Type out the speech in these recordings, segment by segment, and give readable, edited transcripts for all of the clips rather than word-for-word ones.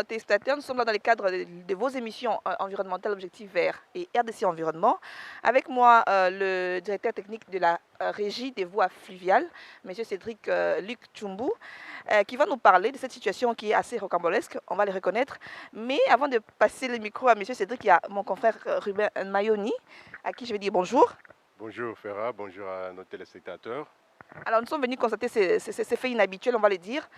téléspectateurs, nous sommes là dans le cadre de vos émissions environnementales Objectif Vert et RDC Environnement. Avec moi, le directeur technique de la régie des voies fluviales, M. Cédric Luc Tchoumbou, qui va nous parler de cette situation qui est assez rocambolesque, on va le reconnaître. Mais avant de passer le micro à M. Cédric, il y a mon confrère Ruben Mayoni, à qui je vais dire bonjour. Bonjour Ferra, bonjour à nos téléspectateurs. Alors, nous sommes venus constater ces faits inhabituels, on va le dire.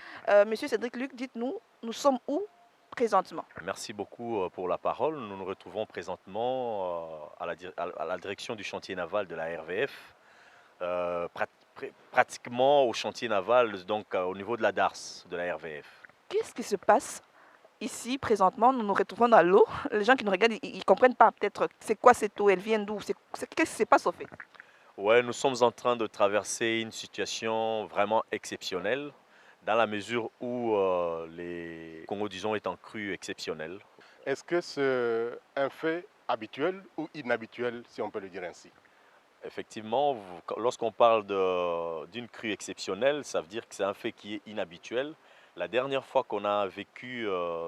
Monsieur Cédric Luc, dites-nous, nous sommes où présentement? Merci beaucoup pour la parole. Nous nous retrouvons présentement à la direction du chantier naval de la RVF, pratiquement au chantier naval, donc au niveau de la DARS de la RVF. Qu'est-ce qui se passe ici présentement? Nous nous retrouvons dans l'eau. Les gens qui nous regardent, ils ne comprennent pas peut-être c'est quoi cette eau, elle vient d'où, qu'est-ce qui se passe au fait? Ouais, nous sommes en train de traverser une situation vraiment exceptionnelle, dans la mesure où les Congo, disons, est en crue exceptionnelle. Est-ce que c'est un fait habituel ou inhabituel, si on peut le dire ainsi? Effectivement, lorsqu'on parle d'une crue exceptionnelle, ça veut dire que c'est un fait qui est inhabituel. La dernière fois qu'on a vécu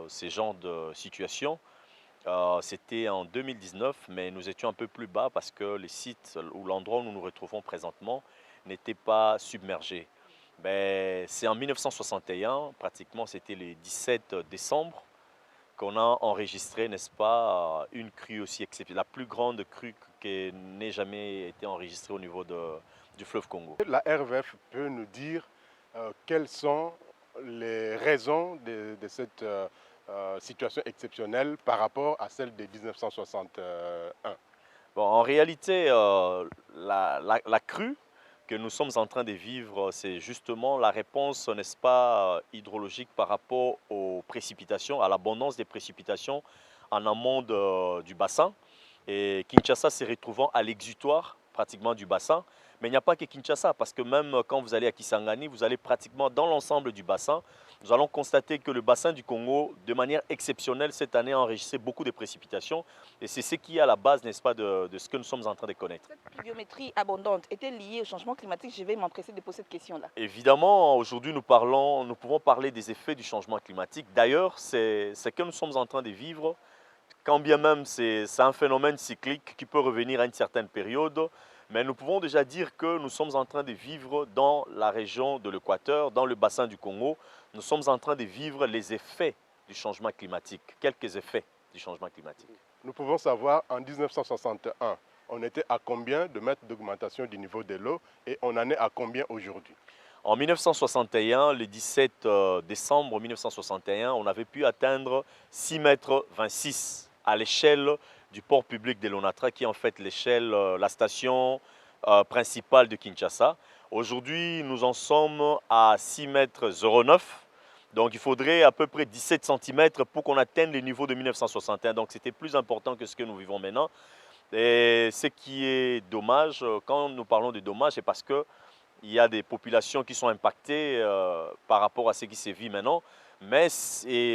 ces genres de situations, c'était en 2019, mais nous étions un peu plus bas parce que les sites ou l'endroit où nous nous retrouvons présentement n'était pas submergé. Mais c'est en 1961, pratiquement c'était le 17 décembre, qu'on a enregistré, n'est-ce pas, une crue aussi exceptionnelle, la plus grande crue qui n'ait jamais été enregistrée au niveau du fleuve Congo. La RVF peut nous dire quelles sont les raisons de cette situation exceptionnelle par rapport à celle de 1961? Bon, en réalité, la crue que nous sommes en train de vivre, c'est justement la réponse, n'est-ce pas, hydrologique par rapport aux précipitations, à l'abondance des précipitations en amont du bassin. Et Kinshasa se retrouvant à l'exutoire pratiquement du bassin. Mais il n'y a pas que Kinshasa, parce que même quand vous allez à Kisangani, vous allez pratiquement dans l'ensemble du bassin. Nous allons constater que le bassin du Congo, de manière exceptionnelle, cette année a enregistré beaucoup de précipitations. Et c'est ce qui est à la base, n'est-ce pas, de ce que nous sommes en train de connaître. Cette pluviométrie abondante était liée au changement climatique. Je vais m'empresser de poser cette question-là. Évidemment, aujourd'hui, nous pouvons parler des effets du changement climatique. D'ailleurs, c'est ce que nous sommes en train de vivre, quand bien même c'est un phénomène cyclique qui peut revenir à une certaine période. Mais nous pouvons déjà dire que nous sommes en train de vivre dans la région de l'Équateur, dans le bassin du Congo. Nous sommes en train de vivre les effets du changement climatique, quelques effets du changement climatique. Nous pouvons savoir, en 1961, on était à combien de mètres d'augmentation du niveau de l'eau et on en est à combien aujourd'hui? En 1961, le 17 décembre 1961, on avait pu atteindre 6,26 mètres à l'échelle du port public de l'Onatra, qui est en fait la station principale de Kinshasa. Aujourd'hui, nous en sommes à 6,09 mètres. Donc il faudrait à peu près 17 cm pour qu'on atteigne le niveau de 1961. Donc c'était plus important que ce que nous vivons maintenant. Et ce qui est dommage, quand nous parlons de dommage, c'est parce qu'il y a des populations qui sont impactées par rapport à ce qui se vit maintenant. Mais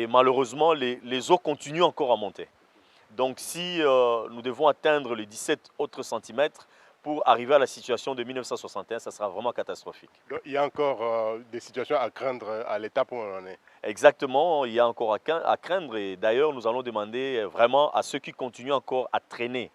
malheureusement, les eaux continuent encore à monter. Donc si nous devons atteindre les 17 autres centimètres pour arriver à la situation de 1961, ça sera vraiment catastrophique. Donc, il y a encore des situations à craindre à l'étape où on en est. Exactement, il y a encore à craindre. Et d'ailleurs, nous allons demander vraiment à ceux qui continuent encore à traîner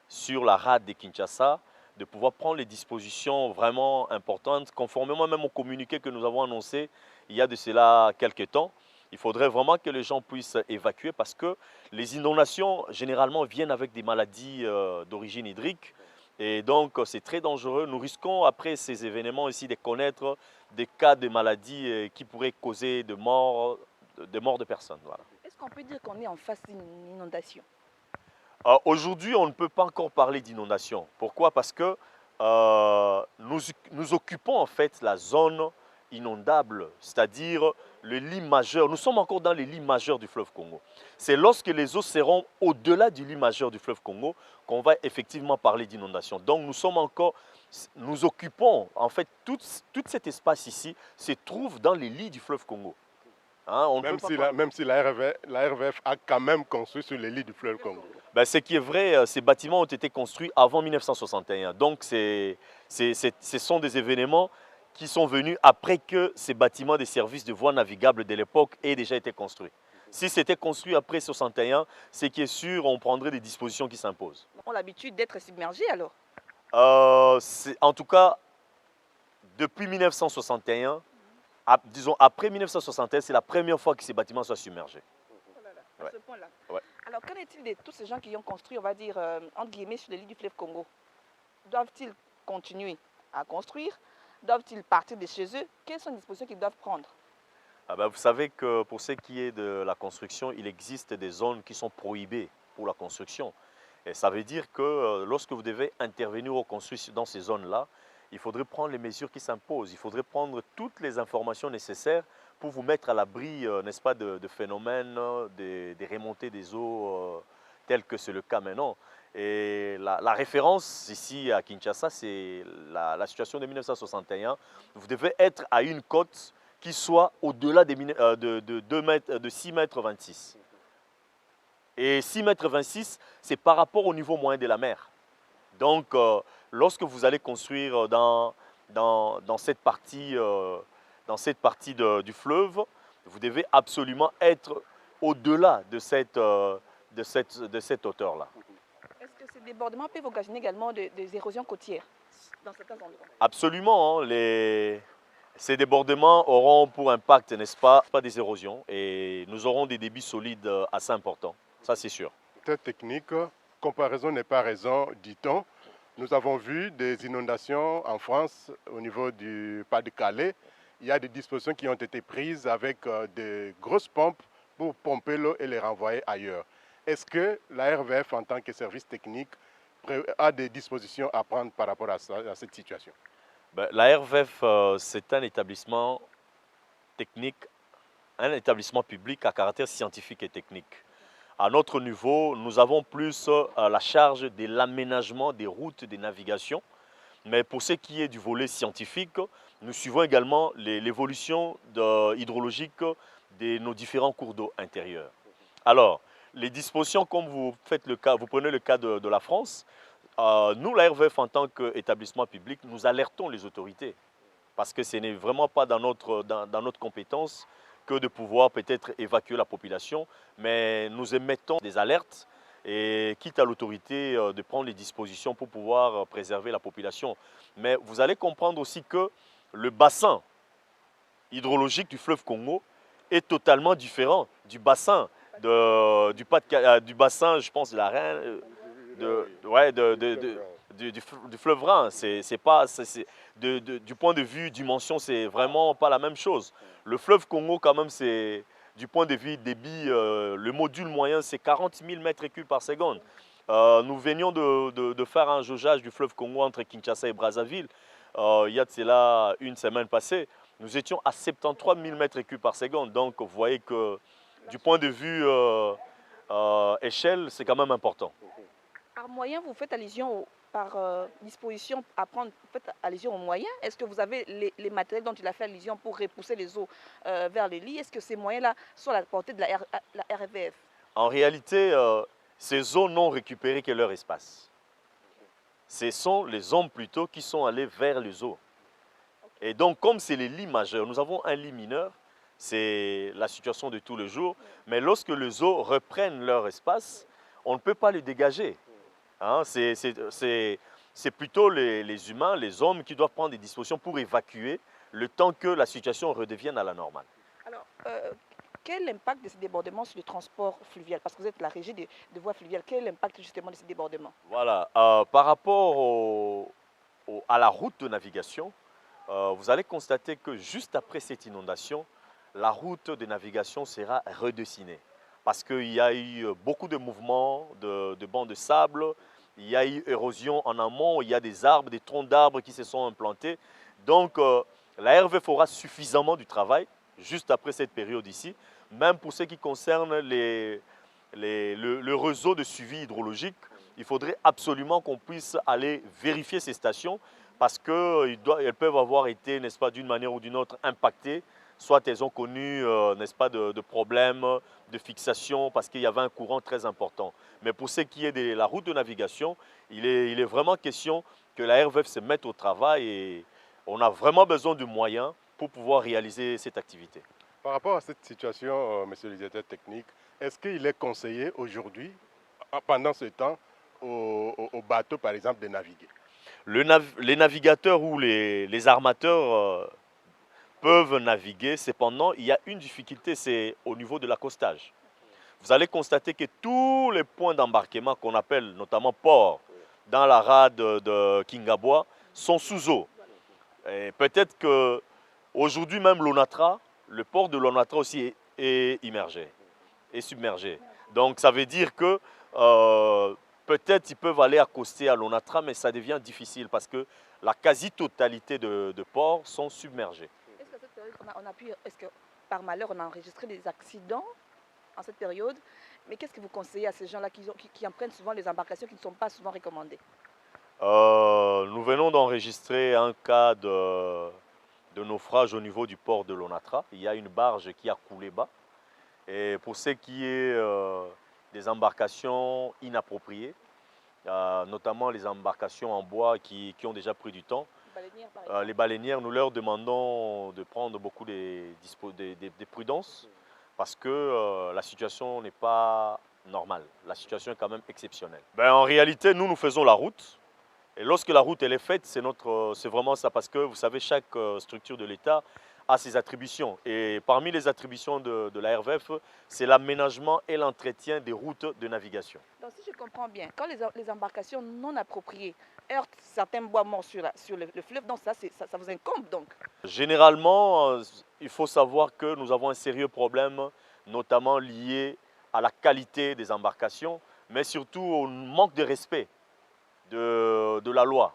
sur la rade de Kinshasa de pouvoir prendre les dispositions vraiment importantes, conformément même au communiqué que nous avons annoncé il y a de cela quelques temps. Il faudrait vraiment que les gens puissent évacuer parce que les inondations, généralement, viennent avec des maladies d'origine hydrique. Et donc, c'est très dangereux. Nous risquons, après ces événements ici, de connaître des cas de maladies qui pourraient causer de morts de personnes. Voilà. Est-ce qu'on peut dire qu'on est en face d'une inondation? Aujourd'hui, on ne peut pas encore parler d'inondation. Pourquoi? Parce que nous occupons en fait la zone inondable, c'est-à-dire le lit majeur. Nous sommes encore dans les lits majeurs du fleuve Congo. C'est lorsque les eaux seront au-delà du lit majeur du fleuve Congo qu'on va effectivement parler d'inondation. Donc nous occupons, en fait, tout cet espace ici se trouve dans les lits du fleuve Congo. Hein, même si la RVF a quand même construit sur les lits du fleuve Congo. Ben, ce qui est vrai, ces bâtiments ont été construits avant 1961. Donc, ce sont des événements qui sont venus après que ces bâtiments des services de voies navigables de l'époque aient déjà été construits. Si c'était construit après 61, ce qui est sûr, on prendrait des dispositions qui s'imposent. On a l'habitude d'être submergé alors. En tout cas, depuis 1961, disons après 1961, c'est la première fois que ces bâtiments soient submergés. Oh là là, à Ouais. ce point-là. Ouais. Alors, qu'en est-il de tous ces gens qui ont construit, on va dire, entre guillemets, sur les lits du fleuve Congo? Doivent-ils continuer à construire? Doivent-ils partir de chez eux? Quelles sont les dispositions qu'ils doivent prendre? Vous savez que pour ce qui est de la construction, il existe des zones qui sont prohibées pour la construction. Et ça veut dire que lorsque vous devez intervenir ou construire dans ces zones-là, il faudrait prendre les mesures qui s'imposent. Il faudrait prendre toutes les informations nécessaires pour vous mettre à l'abri, n'est-ce pas, de phénomènes, des remontées des eaux telles que c'est le cas maintenant. Et la référence ici à Kinshasa, c'est la situation de 1961. Vous devez être à une côte qui soit au-delà de 6 mètres 26. Et 6 mètres 26, c'est par rapport au niveau moyen de la mer. Donc, lorsque vous allez construire dans cette partie, du fleuve, vous devez absolument être au-delà de cette hauteur-là. Est-ce que ces débordements peuvent occasionner également des érosions côtières dans certains endroits? Absolument, hein, ces débordements auront pour impact, n'est-ce pas, des érosions et nous aurons des débits solides assez importants, ça c'est sûr. Cette technique, comparaison n'est pas raison, dit-on. Nous avons vu des inondations en France au niveau du Pas-de-Calais. Il y a des dispositions qui ont été prises avec des grosses pompes pour pomper l'eau et les renvoyer ailleurs. Est-ce que la RVF, en tant que service technique, a des dispositions à prendre par rapport à cette situation? La RVF, c'est un établissement technique, un établissement public à caractère scientifique et technique. À notre niveau, nous avons plus la charge de l'aménagement des routes de navigation. Mais pour ce qui est du volet scientifique, nous suivons également l'évolution hydrologique de nos différents cours d'eau intérieurs. Alors, les dispositions, comme vous prenez le cas de la France, nous, la RVF, en tant qu'établissement public, nous alertons les autorités parce que ce n'est vraiment pas dans notre compétence que de pouvoir peut-être évacuer la population, mais nous émettons des alertes et quitte à l'autorité de prendre les dispositions pour pouvoir préserver la population. Mais vous allez comprendre aussi que le bassin hydrologique du fleuve Congo est totalement différent du bassin, du bassin, je pense, de la Reine, du fleuve Rhin. Du point de vue dimension, c'est vraiment pas la même chose. Le fleuve Congo, quand même, c'est du point de vue débit, le module moyen, c'est 40 000 mètres cubes par seconde. Nous venions de faire un jaugeage du fleuve Congo entre Kinshasa et Brazzaville. Il y a de cela une semaine passée. Nous étions à 73 000 mètres cubes par seconde. Donc, vous voyez que du point de vue échelle, c'est quand même important. Par moyen, vous faites allusion par disposition à prendre, vous faites allusion aux moyens. Est-ce que vous avez les matériels dont il a fait allusion pour repousser les eaux vers les lits? Est-ce que ces moyens-là sont à la portée de la RVF? En réalité, ces eaux n'ont récupéré que leur espace. Ce sont les hommes plutôt qui sont allés vers les eaux. Et donc, comme c'est les lits majeurs, nous avons un lit mineur, c'est la situation de tous les jours. Mais lorsque les eaux reprennent leur espace, on ne peut pas les dégager. Hein, c'est plutôt les humains, les hommes qui doivent prendre des dispositions pour évacuer le temps que la situation redevienne à la normale. Alors, quel impact de ces débordements sur le transport fluvial? Parce que vous êtes la régie des voies fluviales. Quel est l'impact justement de ces débordements? Voilà, par rapport à la route de navigation, vous allez constater que juste après cette inondation, la route de navigation sera redessinée. Parce qu'il y a eu beaucoup de mouvements de bancs de sable, il y a eu érosion en amont, il y a des arbres, des troncs d'arbres qui se sont implantés. Donc, la RV fera suffisamment du travail juste après cette période ici, même pour ce qui concerne le réseau de suivi hydrologique. Il faudrait absolument qu'on puisse aller vérifier ces stations parce qu'elles peuvent avoir été, n'est-ce pas, d'une manière ou d'une autre impactées. Soit elles ont connu, n'est-ce pas, de problèmes de fixation parce qu'il y avait un courant très important. Mais pour ce qui est de la route de navigation, il est vraiment question que la RVF se mette au travail et on a vraiment besoin de moyens pour pouvoir réaliser cette activité. Par rapport à cette situation, monsieur le directeur technique, est-ce qu'il est conseillé aujourd'hui, pendant ce temps, aux bateaux, par exemple, de naviguer? Les navigateurs ou les armateurs peuvent naviguer. Cependant, il y a une difficulté, c'est au niveau de l'accostage. Vous allez constater que tous les points d'embarquement qu'on appelle notamment ports dans la rade de Kingabwa sont sous eau. Et peut-être que aujourd'hui même l'Onatra, le port de l'Onatra aussi est immergé, est submergé. Donc ça veut dire que peut-être ils peuvent aller accoster à l'Onatra, mais ça devient difficile parce que la quasi-totalité de ports sont submergés. Est-ce que cette période, est-ce que par malheur, on a enregistré des accidents en cette période? Mais qu'est-ce que vous conseillez à ces gens-là qui empruntent souvent les embarcations qui ne sont pas souvent recommandées? Nous venons d'enregistrer un cas de naufrage au niveau du port de l'Onatra. Il y a une barge qui a coulé bas. Et pour ce qui est des embarcations inappropriées, notamment les embarcations en bois qui ont déjà pris du temps, les baleinières, nous leur demandons de prendre beaucoup des prudences parce que la situation n'est pas normale. La situation est quand même exceptionnelle. En réalité, nous faisons la route. Et lorsque la route elle est faite, c'est vraiment ça parce que vous savez, chaque structure de l'État a ses attributions. Et parmi les attributions de la RVF, c'est l'aménagement et l'entretien des routes de navigation. Donc si je comprends bien, quand les embarcations non appropriées heurtent certains bois morts sur le fleuve, donc ça vous incombe donc? Généralement, il faut savoir que nous avons un sérieux problème, notamment lié à la qualité des embarcations, mais surtout au manque de respect de la loi.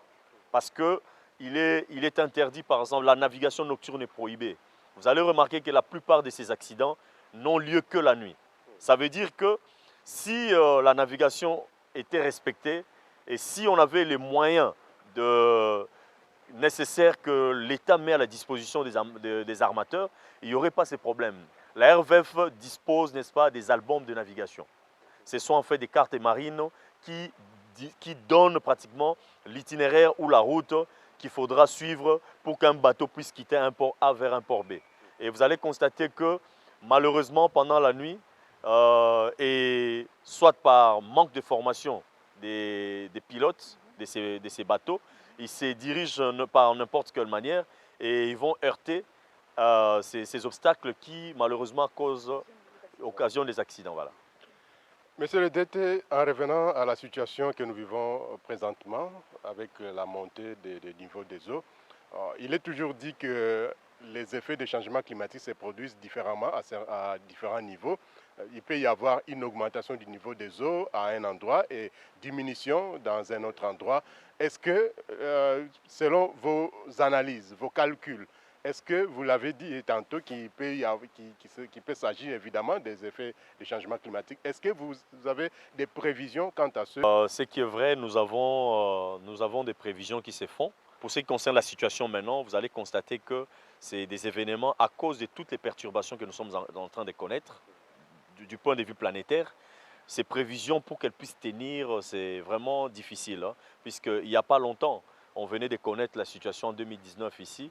Parce qu'il est interdit, par exemple, la navigation nocturne est prohibée. Vous allez remarquer que la plupart de ces accidents n'ont lieu que la nuit. Ça veut dire que si la navigation était respectée et si on avait les moyens nécessaires que l'État met à la disposition des armateurs, il n'y aurait pas ces problèmes. La RVF dispose, n'est-ce pas, des albums de navigation. Ce sont en fait des cartes marines qui donnent pratiquement l'itinéraire ou la route qu'il faudra suivre pour qu'un bateau puisse quitter un port A vers un port B. Et vous allez constater que malheureusement pendant la nuit, et soit par manque de formation des pilotes de ces bateaux, ils se dirigent par n'importe quelle manière et ils vont heurter ces obstacles qui malheureusement occasionnent des accidents. Voilà. Monsieur le DT, en revenant à la situation que nous vivons présentement avec la montée des niveaux des eaux, il est toujours dit que les effets des changements climatiques se produisent différemment à différents niveaux. Il peut y avoir une augmentation du niveau des eaux à un endroit et diminution dans un autre endroit. Est-ce que, selon vos analyses, vos calculs, est-ce que vous l'avez dit tantôt qu'il peut s'agir évidemment des effets des changements climatiques? Est-ce que vous avez des prévisions quant à ce? Ce qui est vrai, nous avons des prévisions qui se font. Pour ce qui concerne la situation maintenant, vous allez constater que c'est des événements à cause de toutes les perturbations que nous sommes en train de connaître du point de vue planétaire. Ces prévisions, pour qu'elles puissent tenir, c'est vraiment difficile, hein, puisqu'il n'y a pas longtemps, on venait de connaître la situation en 2019 ici.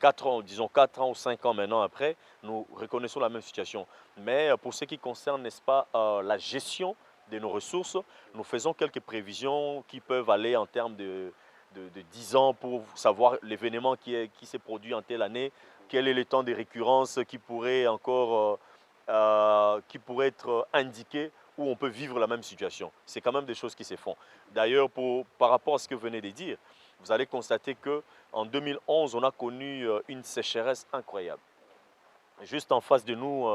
4 ans, disons 4 ans ou 5 ans maintenant après, nous reconnaissons la même situation. Mais pour ce qui concerne, n'est-ce pas, la gestion de nos ressources, nous faisons quelques prévisions qui peuvent aller en termes de 10 ans pour savoir l'événement qui s'est produit en telle année, quel est le temps de récurrence qui pourrait encore qui pourrait être indiqué où on peut vivre la même situation. C'est quand même des choses qui se font. D'ailleurs, par rapport à ce que vous venez de dire, vous allez constater qu'en 2011, on a connu une sécheresse incroyable. Juste en face de nous,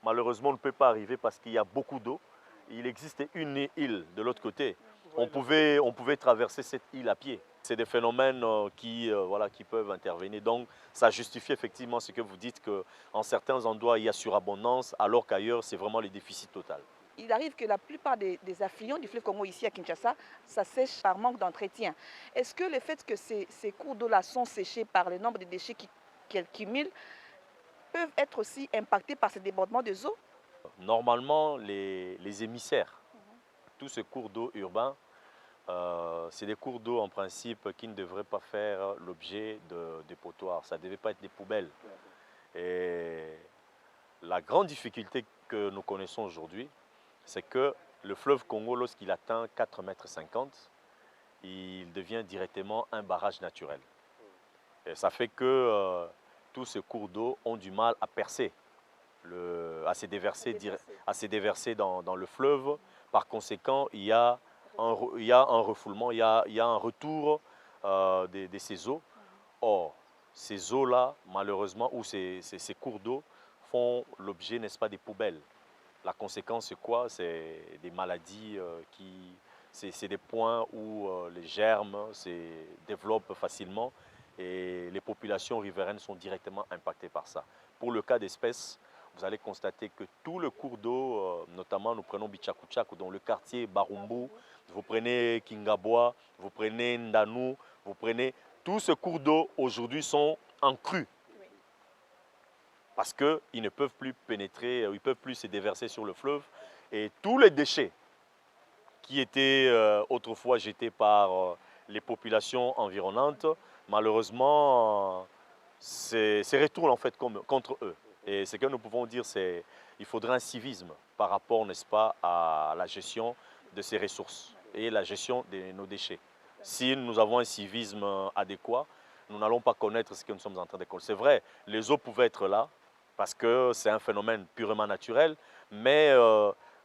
malheureusement, on ne peut pas arriver parce qu'il y a beaucoup d'eau. Il existait une île de l'autre côté. On pouvait traverser cette île à pied. C'est des phénomènes voilà, qui peuvent intervenir. Donc, ça justifie effectivement ce que vous dites qu'en certains endroits, il y a surabondance, alors qu'ailleurs, c'est vraiment le déficit total. Il arrive que la plupart des affluents du fleuve Congo ici à Kinshasa, ça sèche par manque d'entretien. Est-ce que le fait que ces cours d'eau-là sont séchés par le nombre de déchets qu'elles cumulent peuvent être aussi impactés par ces débordements des eaux? Normalement, les émissaires, tous ces cours d'eau urbains, c'est des cours d'eau en principe qui ne devraient pas faire l'objet de dépotoirs. Ça ne devait pas être des poubelles. Et La grande difficulté que nous connaissons aujourd'hui, c'est que le fleuve Congo, lorsqu'il atteint 4,50 m, il devient directement un barrage naturel. Et ça fait que tous ces cours d'eau ont du mal à percer, à se déverser dans le fleuve. Par conséquent, il y a un refoulement, il y a un retour de ces eaux. Or, ces eaux-là, malheureusement, ou ces cours d'eau font l'objet, n'est-ce pas, des poubelles. La conséquence, c'est quoi? C'est des maladies c'est des points où les germes se développent facilement et les populations riveraines sont directement impactées par ça. Pour le cas d'espèce, vous allez constater que tout le cours d'eau, notamment nous prenons Bichakuchaku, dans le quartier Barumbu, vous prenez Kingaboa, vous prenez Ndanou, vous prenez... Tous ces cours d'eau aujourd'hui sont en crue parce qu'ils ne peuvent plus pénétrer, ils ne peuvent plus se déverser sur le fleuve. Et tous les déchets qui étaient autrefois jetés par les populations environnantes, malheureusement, se retournent en fait contre eux. Et ce que nous pouvons dire, c'est qu'il faudrait un civisme par rapport, n'est-ce pas, à la gestion de ces ressources et la gestion de nos déchets. Si nous avons un civisme adéquat, nous n'allons pas connaître ce que nous sommes en train de connaître. C'est vrai, les eaux pouvaient être là, parce que c'est un phénomène purement naturel, mais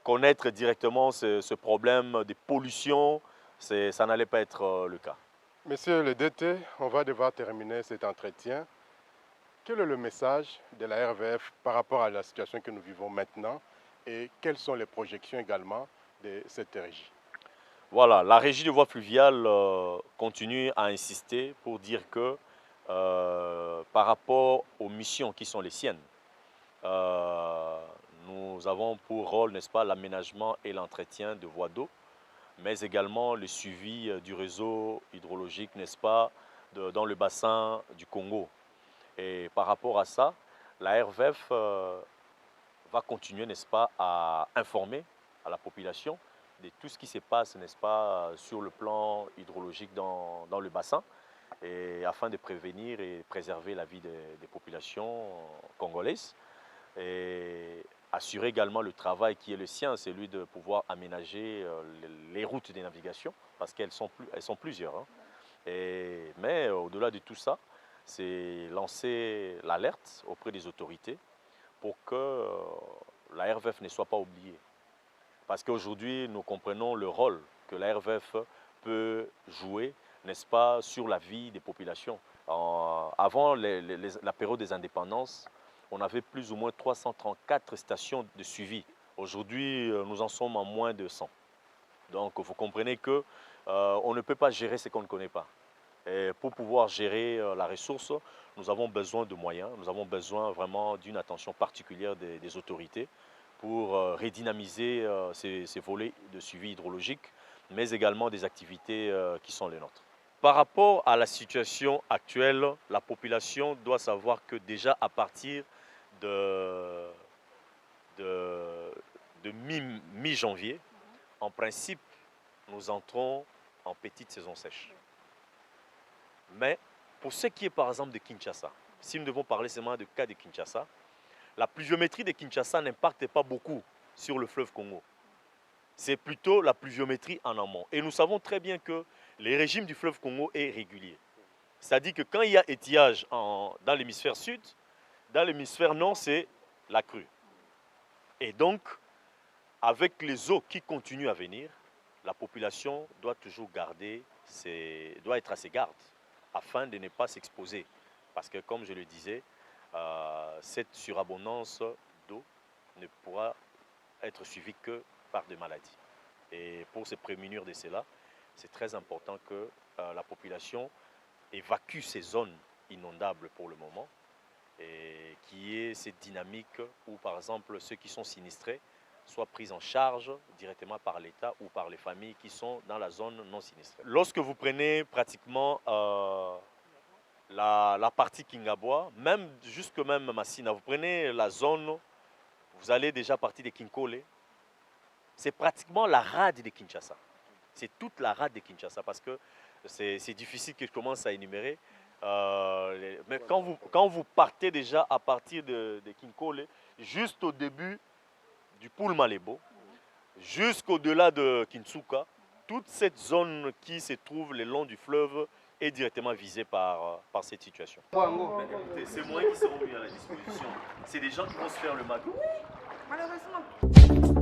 connaître directement ce problème de pollution, ça n'allait pas être le cas. Monsieur le DT, on va devoir terminer cet entretien. Quel est le message de la RVF par rapport à la situation que nous vivons maintenant et quelles sont les projections également de cette régie? Voilà, la régie de voies fluviales continue à insister pour dire que par rapport aux missions qui sont les siennes, nous avons pour rôle, n'est-ce pas, l'aménagement et l'entretien de voies d'eau, mais également le suivi du réseau hydrologique, n'est-ce pas, dans le bassin du Congo. Et par rapport à ça, la RVF va continuer, n'est-ce pas, à informer à la population de tout ce qui se passe, n'est-ce pas, sur le plan hydrologique dans le bassin, et afin de prévenir et préserver la vie des populations congolaises. Et assurer également le travail qui est le sien, c'est celui de pouvoir aménager les routes de navigation, parce qu'elles sont plusieurs. Hein. Mais au-delà de tout ça, c'est lancer l'alerte auprès des autorités pour que la RVF ne soit pas oubliée. Parce qu'aujourd'hui, nous comprenons le rôle que la RVF peut jouer, n'est-ce pas, sur la vie des populations. Avant la période des indépendances, on avait plus ou moins 334 stations de suivi. Aujourd'hui, nous en sommes à moins de 100. Donc, vous comprenez qu'on ne peut pas gérer ce qu'on ne connaît pas. Et pour pouvoir gérer la ressource, nous avons besoin de moyens, nous avons besoin vraiment d'une attention particulière des autorités pour redynamiser ces volets de suivi hydrologique, mais également des activités qui sont les nôtres. Par rapport à la situation actuelle, la population doit savoir que déjà à partir de mi-janvier, en principe, nous entrons en petite saison sèche. Mais pour ce qui est par exemple de Kinshasa, si nous devons parler seulement du cas de Kinshasa, la pluviométrie de Kinshasa n'impacte pas beaucoup sur le fleuve Congo. C'est plutôt la pluviométrie en amont. Et nous savons très bien que le régime du fleuve Congo est régulier. C'est-à-dire que quand il y a étiage dans l'hémisphère sud, dans l'hémisphère nord, c'est la crue. Et donc, avec les eaux qui continuent à venir, la population doit toujours doit être à ses gardes afin de ne pas s'exposer. Parce que, comme je le disais, cette surabondance d'eau ne pourra être suivie que par des maladies. Et pour se prémunir de cela, c'est très important que la population évacue ces zones inondables pour le moment et qu'il y ait cette dynamique où, par exemple, ceux qui sont sinistrés soient pris en charge directement par l'État ou par les familles qui sont dans la zone non sinistrée. Lorsque vous prenez pratiquement la partie Kingaboa, même jusque même Massina, vous prenez la zone, vous allez déjà partir de Kinkole, c'est pratiquement la rade de Kinshasa. C'est toute la rade de Kinshasa parce que c'est difficile que je commence à énumérer. Mais quand vous partez déjà à partir de Kinkole, juste au début du Poul Malebo, jusqu'au-delà de Kinsuka, toute cette zone qui se trouve le long du fleuve est directement visée par cette situation. Écoutez, ces moyens qui seront mis à la disposition, c'est des gens qui vont se faire le mal. Malheureusement.